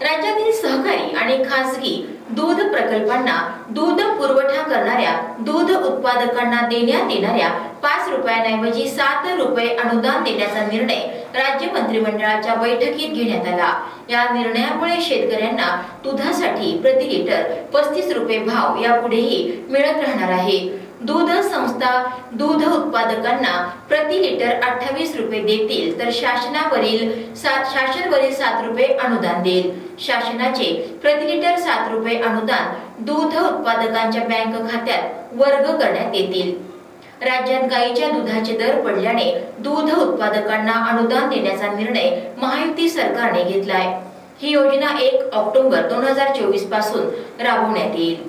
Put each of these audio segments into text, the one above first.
राज्यातील सहकारी आणि खासगी दूध प्रकल्पांना दूध पुरवठा करणाऱ्या दूध उत्पादकांना देण्यात येणाऱ्या 5 रुपयांऐवजी 7 रुपये अनुदान देण्याचा निर्णय राज्य मंत्रिमंडळाच्या बैठकीत घेण्यात आला। या निर्णयामुळे शेतकऱ्यांना दुधासाठी प्रति लिटर 35 रुपये भाव यापुढेही मिळत राहणार आहे। दूध संस्था दूध उत्पादकांना प्रति लिटर 28 रुपये देतील, तर शासनवरील 7 रुपये अनुदान देईल। शासनाचे प्रति लिटर 7 रुपये अनुदान दूध उत्पादकांच्या बँक खात्यात वर्ग करण्यात येतील। राज्यात गाईच्या दुधाचे दर पडल्याने दूध उत्पादकांना अनुदान देण्याचा निर्णय महायुती सरकारने घेतलाय। ही योजना 1 ऑक्टोबर 2024 पासून राबवण्यात येईल।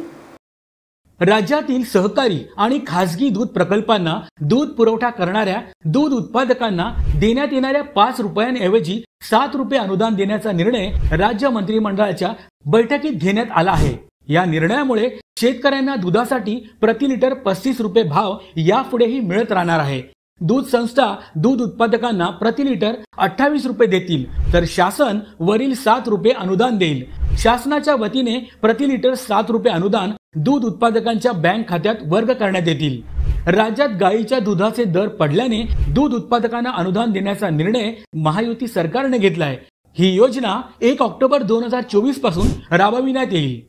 राज्यातील सहकारी आणि खासगी दूध प्रकल्पांना दूध पुरवठा करणाऱ्या दूध उत्पादकांना देण्यात येणाऱ्या 5 रुपयांऐवजी 7 रुपये अनुदान देण्याचा निर्णय राज्य मंत्रिमंडळाच्या बैठकीत घेण्यात आला आहे। या निर्णयामुळे शेतकऱ्यांना दुधासाठी प्रति लिटर 35 रुपये भाव यापुढेही मिळत राहणार आहे। दूध संस्था दूध उत्पादकांना प्रति लिटर 28 रुपये देतील, तर शासन वरील 7 रुपये अनुदान देईल। शासनाच्या वतीने प्रति लिटर 7 रुपये अनुदान दूध उत्पादकांच्या बँक खात्यात वर्ग करण्यात येतील। राज्यात गाईच्या दुधाचे दर पडल्याने दूध उत्पादकांना अनुदान देण्याचा निर्णय महायुती सरकारने घेतलाय। ही योजना 1 ऑक्टोबर 2024 पासून राबविण्यात येईल।